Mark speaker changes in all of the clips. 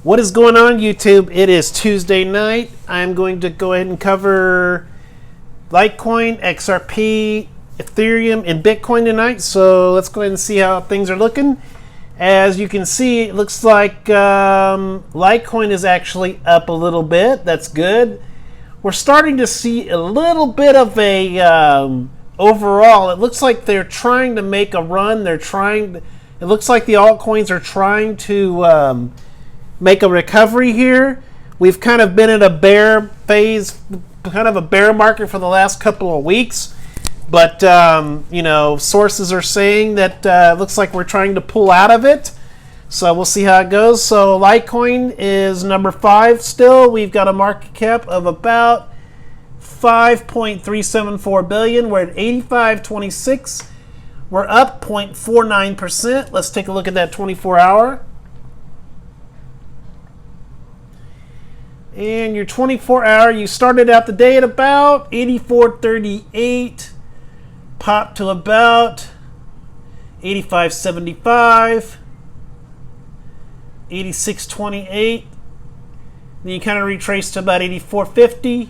Speaker 1: What is going on, YouTube? It is Tuesday night. I'm going to go ahead and cover Litecoin, XRP, Ethereum, and Bitcoin tonight. So let's go ahead and see how things are looking. As you can see, it looks like Litecoin is actually up a little bit. That's good. We're starting to see a little bit of a overall. It looks like they're trying to make a run. It looks like the altcoins are trying to make a recovery here. We've kind of been in a bear phase, kind of a bear market for the last couple of weeks. But, sources are saying that it looks like we're trying to pull out of it. So we'll see how it goes. So Litecoin is number 5 still. We've got a market cap of about 5.374 billion. We're at 85.26. We're up 0.49%. Let's take a look at that 24-hour. And your 24-hour, you started out the day at about 84.38, popped to about 85.75, 86.28. Then you kind of retraced to about 84.50,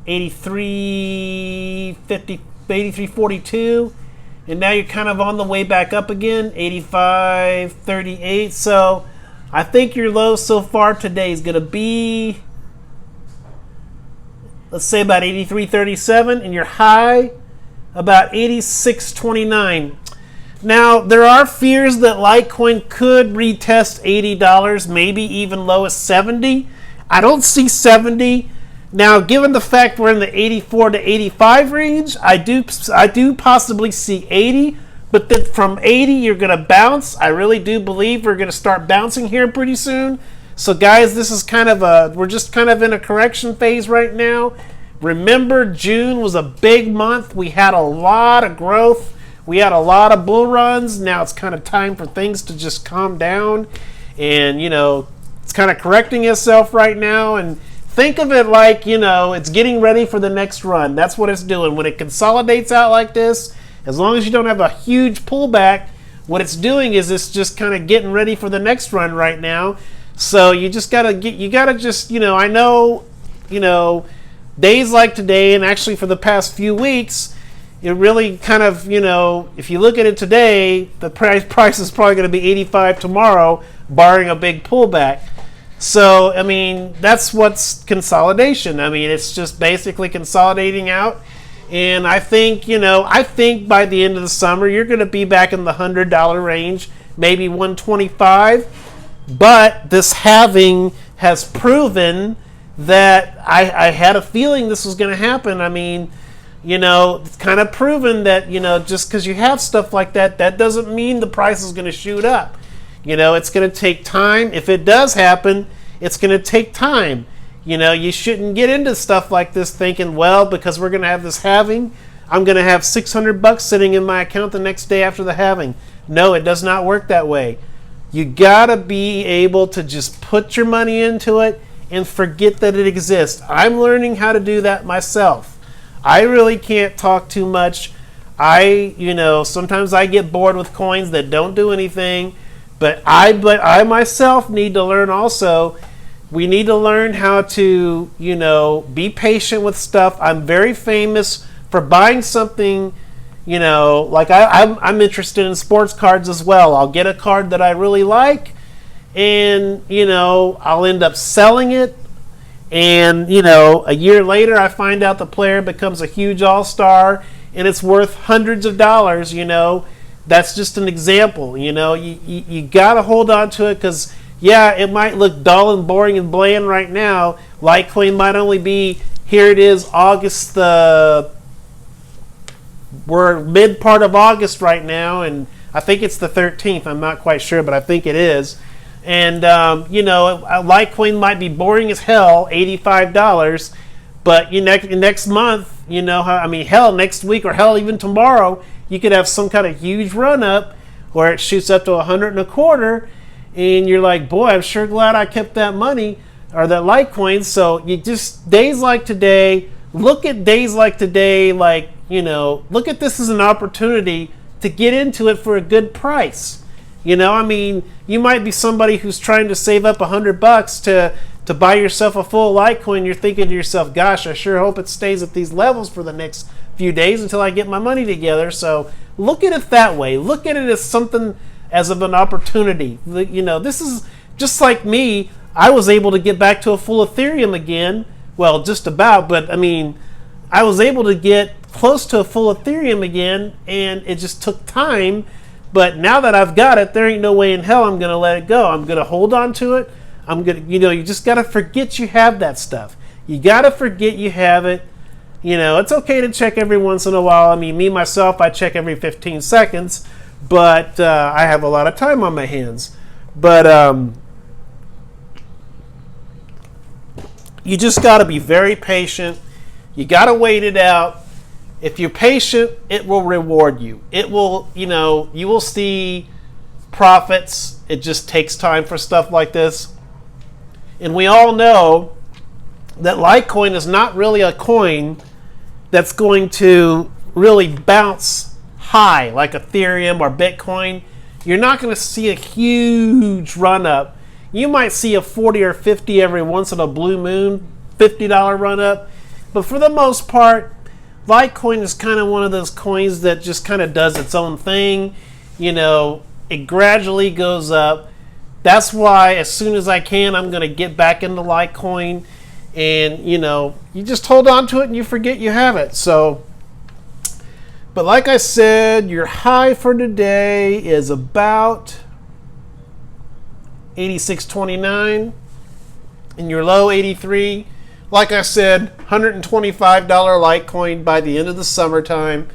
Speaker 1: 83.50, 83.42, and now you're kind of on the way back up again, 85.38. So I think your low so far today is going to be, let's say, about 83.37, and your high about 86.29. Now, there are fears that Litecoin could retest $80, maybe even low as 70. I don't see 70. Now, given the fact we're in the 84 to 85 range, I do possibly see 80. But then from 80, you're going to bounce. I really do believe we're going to start bouncing here pretty soon. So, guys, this is we're just kind of in a correction phase right now. Remember, June was a big month. We had a lot of growth. We had a lot of bull runs. Now it's kind of time for things to just calm down. And, it's kind of correcting itself right now. And think of it like, it's getting ready for the next run. That's what it's doing. When it consolidates out like this, as long as you don't have a huge pullback, what it's doing is it's just kind of getting ready for the next run right now. So you just I know, days like today, and actually for the past few weeks, it really kind of, if you look at it today, the price is probably going to be 85 tomorrow, barring a big pullback. So, that's what's consolidation. It's just basically consolidating out. And I think by the end of the summer, you're going to be back in the $100 range, maybe 125. But this halving has proven that I had a feeling this was going to happen. It's kind of proven that, just because you have stuff like that, that doesn't mean the price is going to shoot up. It's going to take time. If it does happen, it's going to take time. You shouldn't get into stuff like this thinking, well, because we're going to have this halving, I'm going to have $600 sitting in my account the next day after the halving. No, it does not work that way. You got to be able to just put your money into it and forget that it exists. I'm learning how to do that myself. I really can't talk too much. Sometimes I get bored with coins that don't do anything, but I myself need to learn also. We need to learn how to, be patient with stuff. I'm very famous for buying something, like I'm interested in sports cards as well. I'll get a card that I really like, and, I'll end up selling it. And, a year later, I find out the player becomes a huge all-star, and it's worth hundreds of dollars, That's just an example, You got to hold on to it because, yeah, it might look dull and boring and bland right now. Litecoin might only be, here it is, August, we're mid part of August right now, and I think it's the 13th. I'm not quite sure, but I think it is. And, Litecoin might be boring as hell, $85, but next month, next week, or hell, even tomorrow, you could have some kind of huge run up where it shoots up to 125. And you're like, boy, I'm sure glad I kept that money or that Litecoin. So you just, days like today, look at days like today, look at this as an opportunity to get into it for a good price. You know, I mean, you might be somebody who's trying to save up $100 to buy yourself a full Litecoin. You're thinking to yourself, gosh, I sure hope it stays at these levels for the next few days until I get my money together. So look at it that way. Look at it as something, as of an opportunity. You know, this is just like me. I was able to get back to a full Ethereum again. Well, just about, but I mean, I was able to get close to a full Ethereum again, and it just took time. But now that I've got it, there ain't no way in hell I'm going to let it go. I'm going to hold on to it. I'm going to, you know, you just got to forget you have that stuff. You got to forget you have it. You know, it's okay to check every once in a while. I mean, me, myself, I check every 15 seconds, but I have a lot of time on my hands. But you just got to be very patient. You got to wait it out. If you're patient, it will reward you. It will, you know, you will see profits. It just takes time for stuff like this. And we all know that Litecoin is not really a coin that's going to really bounce high like Ethereum or Bitcoin. You're not going to see a huge run up. You might see a 40 or 50 every once in a blue moon, $50 run up. But for the most part, Litecoin is kind of one of those coins that just kind of does its own thing. You know, it gradually goes up. That's why as soon as I can, I'm going to get back into Litecoin. And, you know, you just hold on to it and you forget you have it. So, but like I said, your high for today is about 86.29 and your low 83. Like I said, $125 Litecoin by the end of the summertime.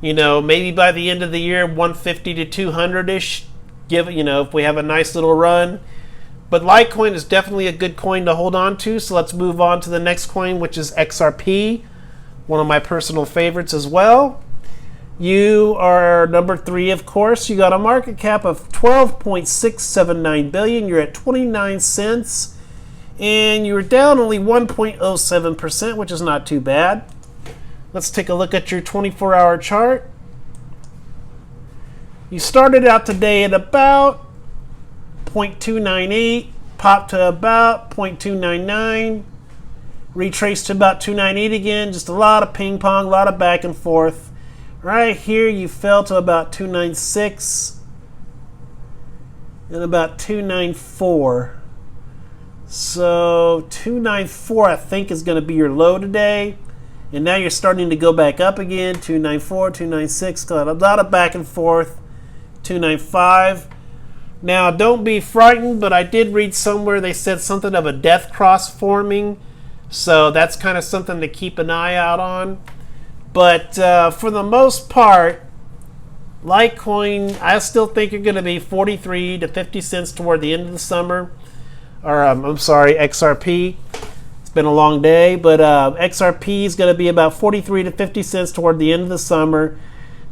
Speaker 1: You know, maybe by the end of the year, 150 to 200-ish. You know, if we have a nice little run. But Litecoin is definitely a good coin to hold on to. So let's move on to the next coin, which is XRP. One of my personal favorites as well. You are number 3, of course. You got a market cap of $12.679 billion. You're at 29 cents. And you're down only 1.07%, which is not too bad. Let's take a look at your 24-hour chart. You started out today at about 0.298, popped to about 0.299, retraced to about 298 again. Just a lot of ping pong, a lot of back and forth. Right here, you fell to about 296 and about 294. So 294 I think is going to be your low today. And now you're starting to go back up again. 294, 296, got a lot of back and forth. 295. Now don't be frightened, but I did read somewhere they said something of a death cross forming. So that's kind of something to keep an eye out on. But for the most part, Litecoin, I still think you're going to be 43 to 50 cents toward the end of the summer. Or I'm sorry, XRP. It's been a long day, but XRP is going to be about 43 to 50 cents toward the end of the summer.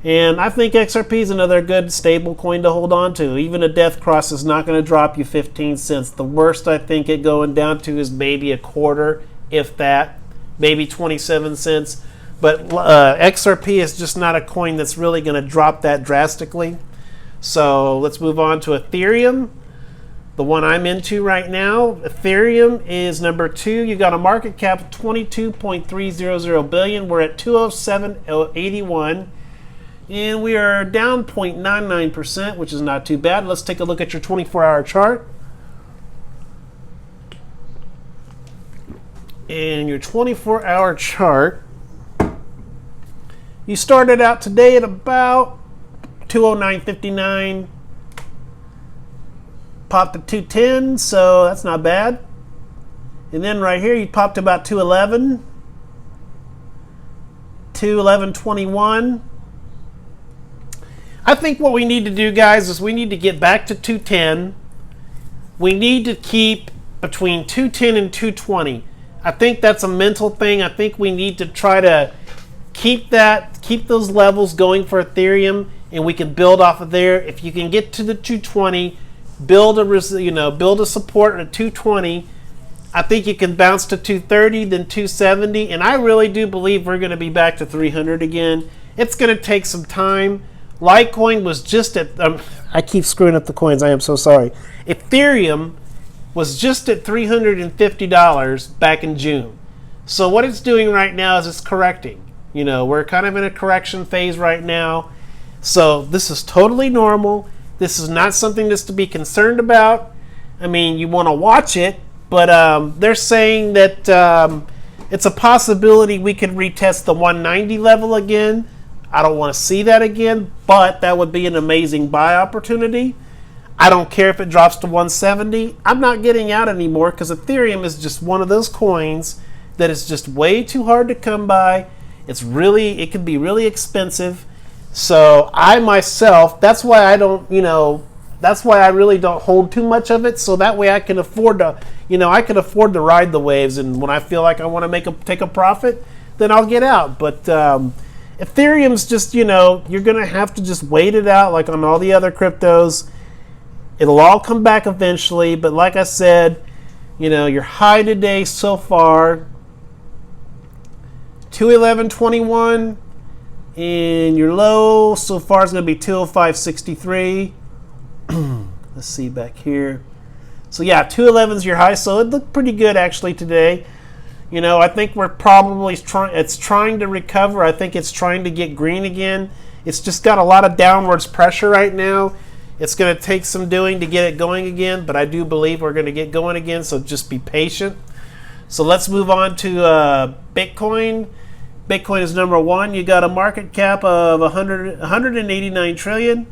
Speaker 1: And I think XRP is another good stable coin to hold on to. Even a death cross is not going to drop you 15 cents. The worst I think it going down to is maybe a quarter, if that, maybe 27 cents. But XRP is just not a coin that's really going to drop that drastically. So let's move on to Ethereum. The one I'm into right now, Ethereum is number 2. You got a market cap of $22.300 billion. We're at 207.81. And we are down 0.99%, which is not too bad. Let's take a look at your 24-hour chart. And your 24-hour chart, you started out today at about 209.59. Popped to 210, so that's not bad. And then right here, you popped to about 211. 211.21. I think what we need to do, guys, is we need to get back to 210. We need to keep between 210 and 220. I think that's a mental thing. I think we need to try to keep those levels going for Ethereum, and we can build off of there. If you can get to the 220, build a support at 220. I think you can bounce to 230, then 270, and I really do believe we're going to be back to 300 again. It's going to take some time, Litecoin was just at, I keep screwing up the coins, I am so sorry. Ethereum was just at $350 back in June. So what it's doing right now is it's correcting. You know, we're kind of in a correction phase right now. So this is totally normal. This is not something that's to be concerned about. I mean, you want to watch it, but they're saying that it's a possibility we could retest the 190 level again. I don't want to see that again, but that would be an amazing buy opportunity. I don't care if it drops to 170. I'm not getting out anymore because Ethereum is just one of those coins that is just way too hard to come by. It can be really expensive. So I myself, that's why I don't, that's why I really don't hold too much of it. So that way I can afford to, I can afford to ride the waves. And when I feel like I want to take a profit, then I'll get out. But Ethereum's just, you're going to have to just wait it out like on all the other cryptos. It'll all come back eventually. But like I said, your high today so far, 211.21, and your low so far is going to be 205.63. Let's see back here. So yeah, 211 is your high, so it looked pretty good actually today. I think we're probably trying to recover. I think it's trying to get green again. It's just got a lot of downwards pressure right now. It's going to take some doing to get it going again, but I do believe we're going to get going again, so just be patient. So let's move on to Bitcoin. Bitcoin is number one. You got a market cap of 189 trillion,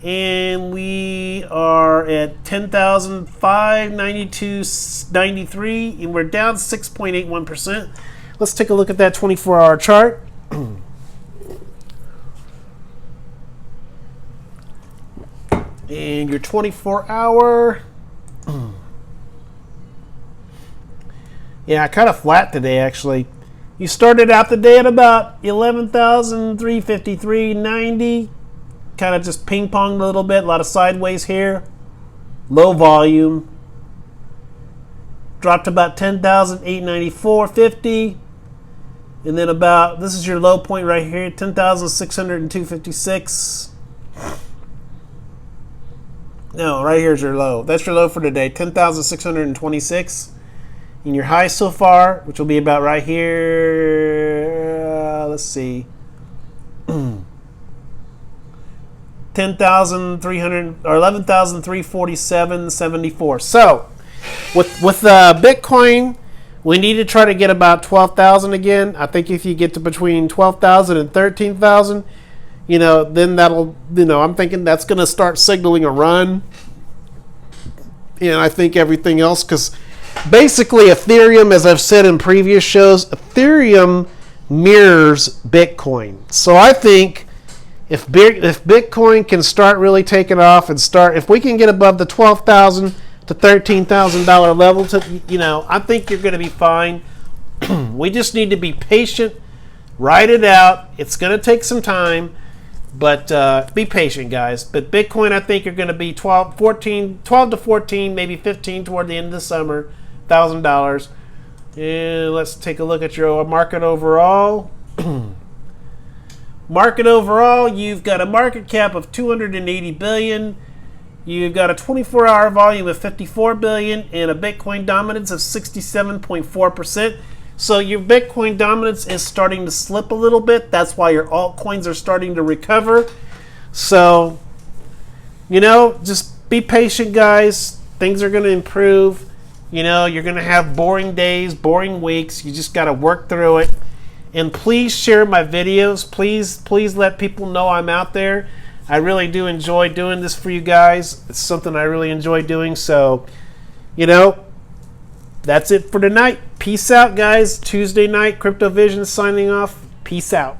Speaker 1: and we are at 10,592.93, and we're down 6.81%. Let's take a look at that 24-hour chart. And your 24-hour, yeah, kind of flat today actually. You started out the day at about 11,353.90. Kind of just ping-ponged a little bit. A lot of sideways here. Low volume. Dropped to about 10,894.50. And then this is your low point right here, 10,602.56. No, right here's your low. That's your low for today, 10,626. And your high so far, which will be about right here, let's see, 10,300 or 11,347.74. So, with Bitcoin, we need to try to get about 12,000 again. I think if you get to between 12,000 and 13,000, then that'll, I'm thinking that's going to start signaling a run. And I think everything else, because basically Ethereum, as I've said in previous shows, Ethereum mirrors Bitcoin. So I think if Bitcoin can start really taking off and if we can get above the $12,000 to $13,000 level, I think you're going to be fine. We just need to be patient, ride it out. It's going to take some time, but be patient, guys. But Bitcoin, I think you're going to be 12 to 14, maybe 15 toward the end of the summer, $1,000. And let's take a look at your market overall. Market overall, you've got a market cap of 280 billion. You've got a 24-hour volume of 54 billion and a Bitcoin dominance of 67.4%. So your Bitcoin dominance is starting to slip a little bit. That's why your altcoins are starting to recover. So, just be patient, guys. Things are going to improve. You're going to have boring days, boring weeks. You just got to work through it. And please share my videos. Please let people know I'm out there. I really do enjoy doing this for you guys. It's something I really enjoy doing. So, that's it for tonight. Peace out, guys. Tuesday night, Crypto Vision signing off. Peace out.